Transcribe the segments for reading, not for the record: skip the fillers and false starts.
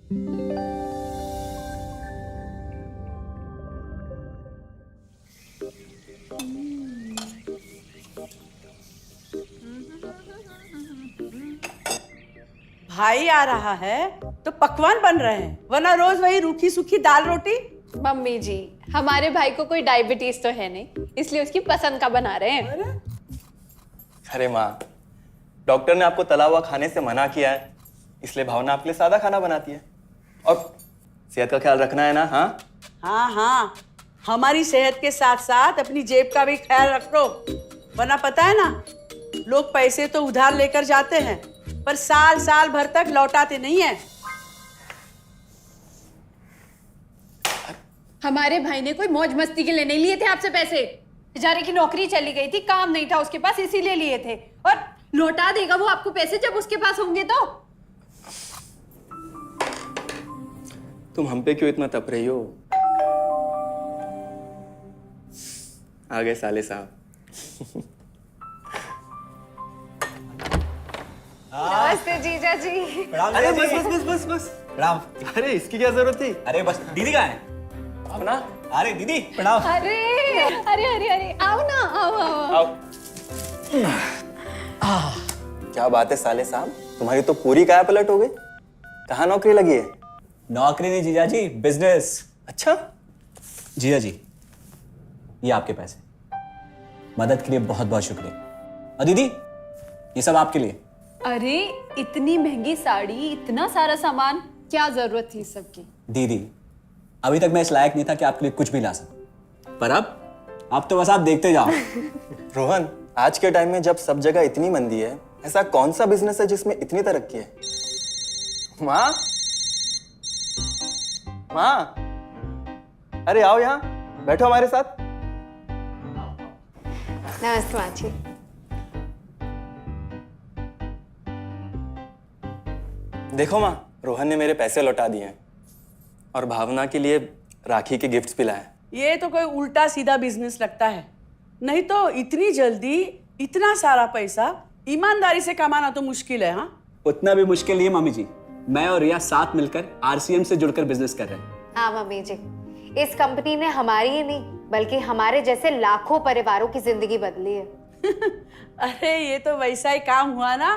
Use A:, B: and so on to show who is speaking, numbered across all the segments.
A: भाई आ रहा है तो पकवान बन रहे हैं, वरना रोज वही रूखी सूखी दाल रोटी।
B: मम्मी जी, हमारे भाई को कोई डायबिटीज तो है नहीं, इसलिए उसकी पसंद का बना रहे हैं।
C: अरे माँ, डॉक्टर ने आपको तला हुआ खाने से मना किया है, इसलिए भावना आपके लिए सादा खाना बनाती है। और सेहत का ख्याल रखना है ना। हाँ
A: हाँ हाँ, हमारी सेहत के साथ साथ अपनी जेब का भी ख्याल रखो, वरना पता है ना, लोग पैसे तो उधार लेकर जाते हैं पर साल साल भर तक लौटाते नहीं है।
B: हमारे भाई ने कोई मौज मस्ती के लिए नहीं लिए थे आपसे पैसे। बेचारे की नौकरी चली गई थी, काम नहीं था उसके पास, इसीलिए लिए थे। और लौटा देगा वो आपको पैसे जब उसके पास होंगे तो।
C: तुम हम पे क्यों इतना तप रही हो? आ गए साले साहब।
B: नमस्ते जीजा जी।
C: अरे बस बस बस बस बस
D: प्रणाम।
C: अरे इसकी क्या जरूरत थी?
D: अरे बस दीदी कहाँ है?
C: अपना
D: अरे दीदी प्रणाम।
B: अरे अरे अरे अरे आओ ना, आओ।
C: क्या बात है साले साहब, तुम्हारी तो पूरी काया पलट हो गई। कहाँ नौकरी लगी है?
D: नौकरी नहीं जीजा जी, बिजनेस।
C: अच्छा
D: जीजा जी, ये आपके पैसे, मदद के लिए बहुत बहुत शुक्रिया। और दीदी, ये सब आपके लिए।
B: अरे इतनी महंगी साड़ी, इतना सारा सामान, क्या जरूरत थी सबकी?
D: दीदी, अभी तक मैं इस लायक नहीं था कि आपके लिए कुछ भी ला सकूं, पर अब तो बस आप देखते जाओ।
C: रोहन, आज के टाइम में जब सब जगह इतनी मंदी है, ऐसा कौन सा बिजनेस है जिसमें इतनी तरक्की है? माँ, माँ, अरे आओ यहाँ बैठो हमारे साथ।
B: नमस्ते माँ जी।
C: देखो माँ, रोहन ने मेरे पैसे लौटा दिए हैं और भावना के लिए राखी के गिफ्ट्स भी लाए।
A: ये तो कोई उल्टा सीधा बिजनेस लगता है, नहीं तो इतनी जल्दी इतना सारा पैसा ईमानदारी से कमाना तो मुश्किल है। हाँ,
D: उतना भी मुश्किल नहीं है मम्मी जी, मैं और रिया साथ मिलकर आरसीएम से जुड़कर बिजनेस कर रहे हैं।
E: हाँ मम्मी जी, इस कंपनी ने हमारी ही नहीं बल्कि हमारे जैसे लाखों परिवारों की जिंदगी बदली है।
A: अरे ये तो वैसा ही काम हुआ ना,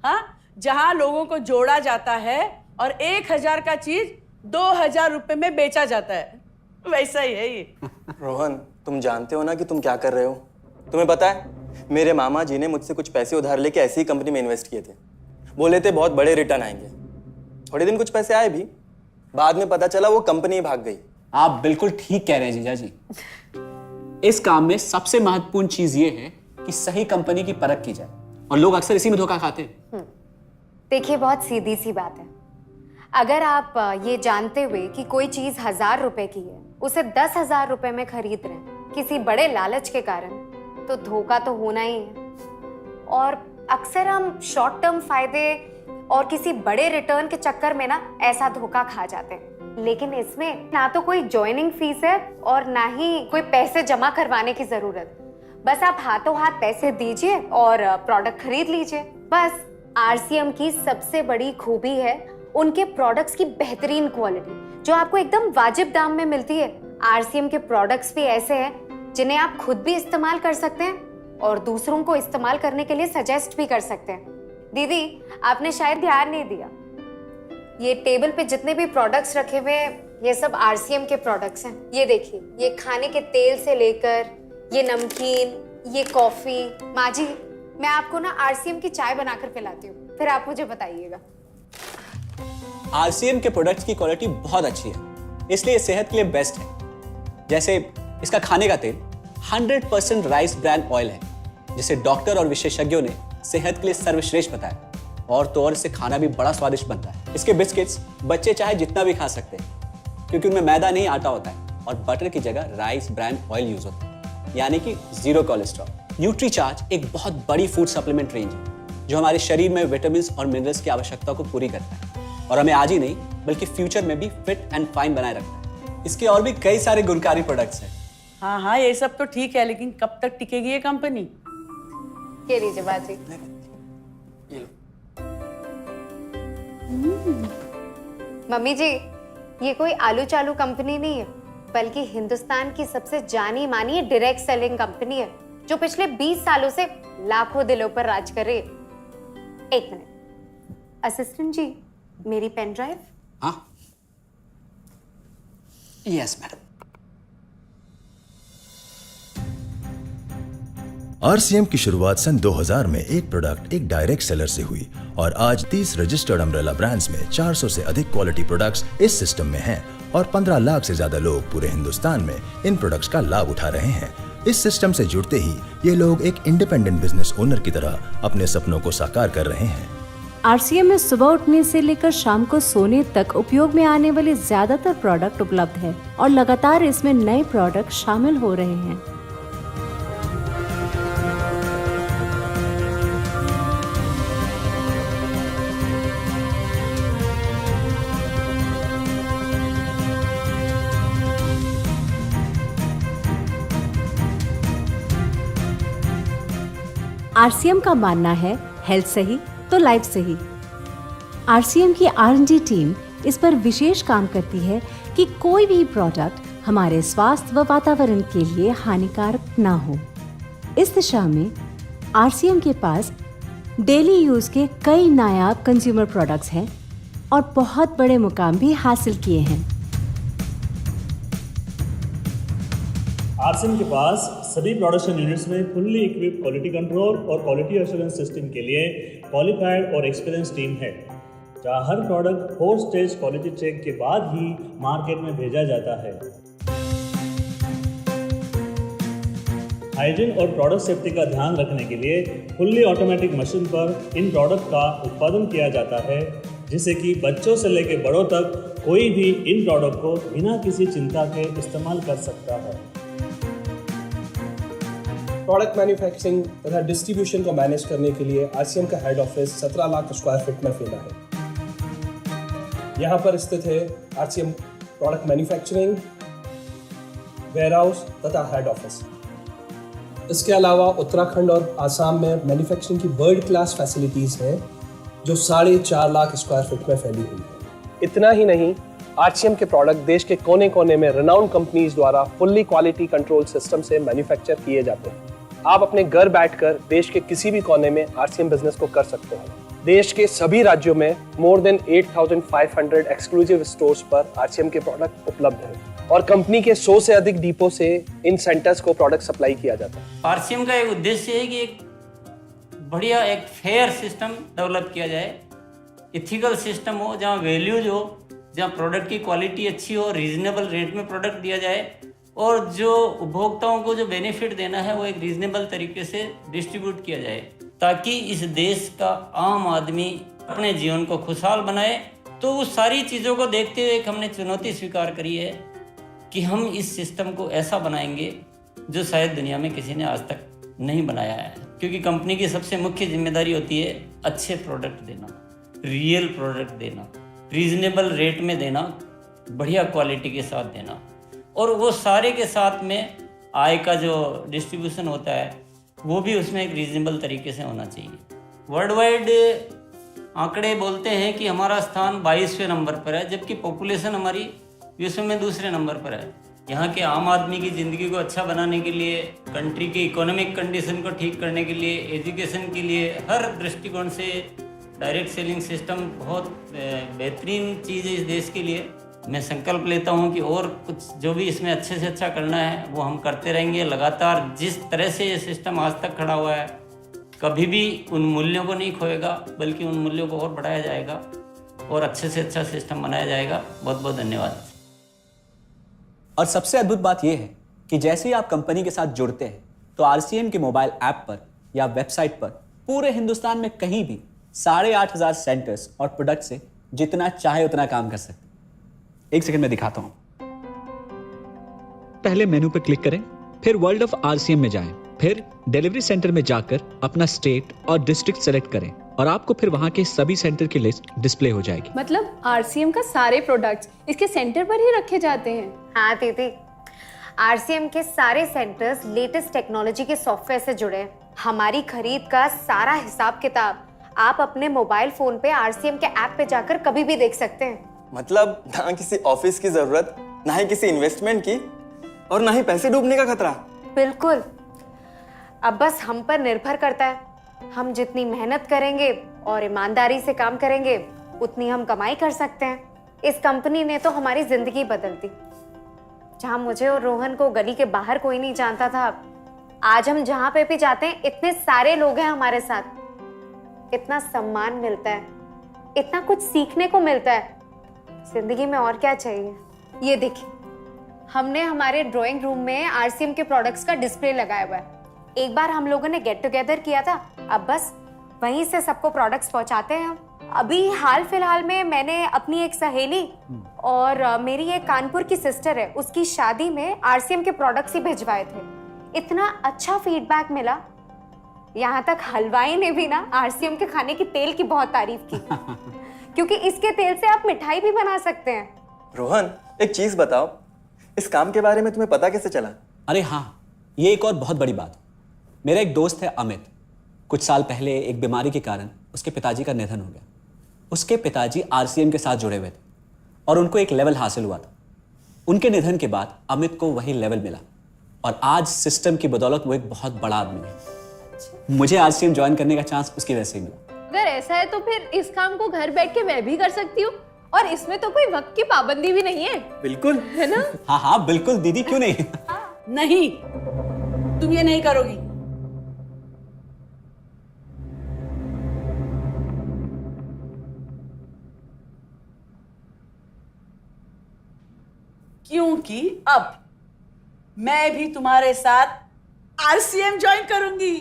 A: हाँ, जहाँ लोगों को जोड़ा जाता है और 1000 का चीज 2000 रुपए में बेचा जाता है, वैसा ही है ये।
C: रोहन, तुम जानते हो ना कि तुम क्या कर रहे हो? तुम्हें पता है, मेरे मामा जी ने मुझसे कुछ पैसे उधार लेके ऐसी ही कंपनी में इन्वेस्ट किए थे। बोले थे बहुत बड़े रिटर्न आएंगे। थोड़े दिन कुछ पैसे आए भी, बाद में पता चला वो कंपनी भाग गई।
D: आप बिल्कुल ठीक कह रहे हैं जीजा जी। इस काम में सबसे महत्वपूर्ण चीज ये है कि सही कंपनी की परख की जाए, और लोग अक्सर इसी में धोखा खाते हैं।
E: देखिए, बहुत सीधी सी बात है। अगर आप ये जानते हुए कि कोई चीज 1000 रुपए की है, उसे 10,000 रुपए में खरीद रहे हैं किसी बड़े लालच के कारण, तो धोखा तो होना ही है। और अक्सर हम शॉर्ट टर्म फायदे और किसी बड़े रिटर्न के चक्कर में ना ऐसा धोखा खा जाते हैं। लेकिन इसमें ना तो कोई ज्वाइनिंग फीस है और ना ही कोई पैसे जमा करवाने की जरूरत। बस आप हाथों हाथ पैसे दीजिए और प्रोडक्ट खरीद लीजिए, बस। आरसीएम की सबसे बड़ी खूबी है उनके प्रोडक्ट्स की बेहतरीन क्वालिटी, जो आपको एकदम वाजिब दाम में मिलती है। आरसीएम के प्रोडक्ट्स भी ऐसे हैं जिन्हें आप खुद भी इस्तेमाल कर सकते हैं और दूसरों को इस्तेमाल करने के लिए सजेस्ट भी कर सकते हैं। दीदी, आपने शायद ध्यान नहीं दिया, ये टेबल पे जितने भी प्रोडक्ट्स रखे हुए हैं, ये सब आरसीएम के प्रोडक्ट्स हैं। ये देखिए, ये खाने के तेल से लेकर ये नमकीन, ये कॉफी। माँ जी, मैं आपको ना आरसीएम की चाय बनाकर पिलाती हूँ, फिर आप मुझे बताइएगा।
D: आरसीएम के प्रोडक्ट्स की क्वालिटी बहुत अच्छी है, इसलिए सेहत के लिए बेस्ट है। जैसे इसका खाने का तेल 100% राइस ब्रांड ऑयल है, जिसे डॉक्टर और विशेषज्ञों ने सेहत के लिए सर्वश्रेष्ठ बताया। और तो और इससे खाना भी बड़ा स्वादिष्ट बनता है। इसके बिस्किट्स बच्चे चाहे जितना भी खा सकते हैं, क्योंकि उनमें मैदा नहीं आटा होता है और बटर की जगह राइस ब्रांड ऑयल यूज होता है, यानी कि 0 कोलेस्ट्रॉल। न्यूट्रीचार्ज एक बहुत बड़ी फूड सप्लीमेंट रेंज है, जो हमारे शरीर में विटामिन और मिनरल्स की आवश्यकता को पूरी करता है और हमें आज ही नहीं बल्कि फ्यूचर में भी फिट एंड फाइन बनाए रखता है। इसके और भी कई सारे गुणकारी प्रोडक्ट्स हैं।
A: हाँ हाँ, ये सब तो ठीक है, लेकिन कब तक टिकेगी ये कंपनी?
E: ये लीजिए बाजी।
C: ये लो।
E: मम्मी जी, ये कोई आलू चालू कंपनी नहीं है, बल्कि हिंदुस्तान की सबसे जानी मानी डायरेक्ट सेलिंग कंपनी है, जो पिछले 20 सालों से लाखों दिलों पर राज कर रही है। एक मिनट असिस्टेंट जी, मेरी पेन ड्राइव।
D: हाँ, यस मैडम।
F: आरसीएम की शुरुआत सन 2000 में एक प्रोडक्ट एक डायरेक्ट सेलर से हुई और आज 30 रजिस्टर्ड अम्ब्रेला ब्रांड्स में 400 से अधिक क्वालिटी प्रोडक्ट्स इस सिस्टम में हैं और 15 लाख से ज्यादा लोग पूरे हिंदुस्तान में इन प्रोडक्ट्स का लाभ उठा रहे हैं। इस सिस्टम से जुड़ते ही ये लोग एक इंडिपेंडेंट बिजनेस ओनर की तरह अपने सपनों को साकार कर रहे हैं।
G: आरसीएम में सुबह उठने से लेकर शाम को सोने तक उपयोग में आने वाले ज्यादातर प्रोडक्ट उपलब्ध है और लगातार इसमें नए प्रोडक्ट शामिल हो रहे हैं। आरसीएम का मानना है हेल्थ सही तो लाइफ सही। आरसीएम की R&D टीम इस पर विशेष काम करती है कि कोई भी प्रोडक्ट हमारे स्वास्थ्य व वातावरण के लिए हानिकारक ना हो। इस दिशा में आरसीएम के पास डेली यूज के कई नायाब कंज्यूमर प्रोडक्ट्स हैं और बहुत बड़े मुकाम भी हासिल किए हैं।
H: आरसीएम के पास सभी प्रोडक्शन यूनिट्स में फुल्ली इक्विप क्वालिटी कंट्रोल और क्वालिटी एश्योरेंस सिस्टम के लिए क्वालिफाइड और एक्सपीरियंस टीम है, जहां हर प्रोडक्ट 4 स्टेज क्वालिटी चेक के बाद ही मार्केट में भेजा जाता है। हाइजीन और प्रोडक्ट सेफ्टी का ध्यान रखने के लिए फुल्ली ऑटोमेटिक मशीन पर इन प्रोडक्ट का उत्पादन किया जाता है, जिससे कि बच्चों से लेकर बड़ों तक कोई भी इन प्रोडक्ट को बिना किसी चिंता के इस्तेमाल कर सकता है।
I: प्रोडक्ट मैन्युफैक्चरिंग तथा डिस्ट्रीब्यूशन को मैनेज करने के लिए आरसीएम का head office 17 lakh square feet में फैला है। यहाँ पर स्थित है आरसीएम प्रोडक्ट मैन्युफैक्चरिंग, वेयरहाउस तथा हेड ऑफिस। इसके अलावा उत्तराखंड और आसाम में मैन्युफैक्चरिंग की वर्ल्ड क्लास फैसिलिटीज़ हैं, जो 4.5 लाख स्क्वायर फीट में फैली हुई है। इतना ही नहीं, आरसीएम के प्रोडक्ट देश के कोने कोने में रिनाउंड कंपनीज द्वारा फुल्ली क्वालिटी कंट्रोल सिस्टम से मैन्युफैक्चर किए जाते हैं। आप अपने घर बैठकर देश के किसी भी कोने में आरसीएम बिजनेस को कर सकते हैं। देश के सभी राज्यों में मोर देन 8,500 एक्सक्लूसिव स्टोर्स पर आरसीएम के प्रोडक्ट उपलब्ध हैं और कंपनी के 100 से अधिक डिपो से इन सेंटर्स को प्रोडक्ट सप्लाई किया जाता है।
J: आरसीएम का एक उद्देश्य है कि एक बढ़िया एक फेयर सिस्टम डेवलप किया जाए, इथिकल सिस्टम हो, जहाँ वैल्यूज हो, जहाँ प्रोडक्ट की क्वालिटी अच्छी हो, रीजनेबल रेट में प्रोडक्ट दिया जाए और जो उपभोक्ताओं को जो बेनिफिट देना है वो एक रीजनेबल तरीके से डिस्ट्रीब्यूट किया जाए, ताकि इस देश का आम आदमी अपने जीवन को खुशहाल बनाए। तो उस सारी चीज़ों को देखते हुए एक हमने चुनौती स्वीकार करी है कि हम इस सिस्टम को ऐसा बनाएंगे जो शायद दुनिया में किसी ने आज तक नहीं बनाया है, क्योंकि कंपनी की सबसे मुख्य जिम्मेदारी होती है अच्छे प्रोडक्ट देना, रियल प्रोडक्ट देना, रीजनेबल रेट में देना, बढ़िया क्वालिटी के साथ देना, और वो सारे के साथ में आय का जो डिस्ट्रीब्यूशन होता है वो भी उसमें एक रीजनेबल तरीके से होना चाहिए। वर्ल्ड वाइड आंकड़े बोलते हैं कि हमारा स्थान 22वें नंबर पर है, जबकि पॉपुलेशन हमारी विश्व में दूसरे नंबर पर है। यहाँ के आम आदमी की ज़िंदगी को अच्छा बनाने के लिए, कंट्री की इकोनॉमिक कंडीशन को ठीक करने के लिए, एजुकेशन के लिए, हर दृष्टिकोण से डायरेक्ट सेलिंग सिस्टम बहुत बेहतरीन चीज़ है इस देश के लिए। मैं संकल्प लेता हूं कि और कुछ जो भी इसमें अच्छे से अच्छा करना है वो हम करते रहेंगे लगातार। जिस तरह से ये सिस्टम आज तक खड़ा हुआ है, कभी भी उन मूल्यों को नहीं खोएगा, बल्कि उन मूल्यों को और बढ़ाया जाएगा और अच्छे से अच्छा सिस्टम बनाया जाएगा। बहुत बहुत धन्यवाद।
D: और सबसे अद्भुत बात यह है कि जैसे ही आप कंपनी के साथ जुड़ते हैं तो आरसीएम के मोबाइल ऐप पर या वेबसाइट पर पूरे हिंदुस्तान में कहीं भी 8,500 सेंटर्स और प्रोडक्ट से जितना चाहे उतना काम कर सकते हैं। एक सेकंड में दिखाता हूं। पहले मेनू पर क्लिक करें, फिर वर्ल्ड ऑफ आरसीएम में जाएं, फिर डिलीवरी सेंटर में जाकर अपना स्टेट और डिस्ट्रिक्ट सेलेक्ट करें और आपको फिर वहां के सभी सेंटर की लिस्ट डिस्प्ले हो जाएगी।
B: मतलब आरसीएम का सारे प्रोडक्ट्स इसके सेंटर पर ही रखे जाते हैं?
E: हाँ दीदी, आरसीएम के सारे सेंटर्स लेटेस्ट टेक्नोलॉजी के सॉफ्टवेयर से जुड़े हैं। हमारी खरीद का सारा हिसाब किताब आप अपने मोबाइल फोन पे आरसीएम के ऐप पे जाकर कभी भी देख सकते हैं।
C: मतलब ना किसी ऑफिस की जरूरत, ना ही किसी इन्वेस्टमेंट की, और ना ही पैसे डूबने का खतरा।
E: बिल्कुल। अब बस हम पर निर्भर करता है। हम जितनी मेहनत करेंगे और ईमानदारी से काम करेंगे, उतनी हम कमाई कर सकते हैं। इस कंपनी ने तो हमारी जिंदगी बदल दी। जहां मुझे और रोहन को गली के बाहर कोई नहीं जानता था, आज हम जहां पे भी जाते हैं इतने सारे लोग हैं हमारे साथ। इतना सम्मान मिलता है, इतना कुछ सीखने को मिलता है। जिंदगी में और क्या चाहिए। ये देखिए, हमने हमारे ड्राइंग रूम में आरसीएम के प्रोडक्ट्स का डिस्प्ले लगाया हुआ है। एक बार हम लोगों ने गेट टुगेदर किया था, अब बस वहीं से सबको प्रोडक्ट्स पहुंचाते हैं हम। अभी हाल फिलहाल में मैंने अपनी एक सहेली और मेरी एक कानपुर की सिस्टर है, उसकी शादी में आरसीएम के प्रोडक्ट्स ही भिजवाए थे। इतना अच्छा फीडबैक मिला, यहाँ तक हलवाई ने भी ना आरसीएम के खाने की तेल की बहुत तारीफ की क्योंकि इसके तेल से आप मिठाई भी बना सकते हैं।
C: रोहन, एक चीज बताओ, इस काम के बारे में तुम्हें पता कैसे चला?
D: अरे हाँ, ये एक और बहुत बड़ी बात। मेरा एक दोस्त है अमित, कुछ साल पहले एक बीमारी के कारण उसके पिताजी का निधन हो गया। उसके पिताजी आरसीएम के साथ जुड़े हुए थे और उनको एक लेवल हासिल हुआ था। उनके निधन के बाद अमित को वही लेवल मिला और आज सिस्टम की बदौलत वो एक बहुत बड़ा आदमी है। मुझे आरसीएम ज्वाइन करने का चांस उसकी वजह से मिला।
B: अगर ऐसा है तो फिर इस काम को घर बैठ के मैं भी कर सकती हूँ, और इसमें तो कोई वक्त की पाबंदी भी नहीं है।
C: बिल्कुल,
B: है ना?
D: हाँ हाँ बिल्कुल दीदी, क्यों नहीं।
A: नहीं, तुम ये नहीं करोगी। क्योंकि अब मैं भी तुम्हारे साथ आरसीएम ज्वाइन करूंगी।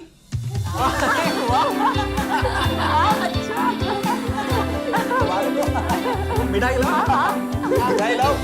C: मिठाई लाओ, मिठाई लाओ।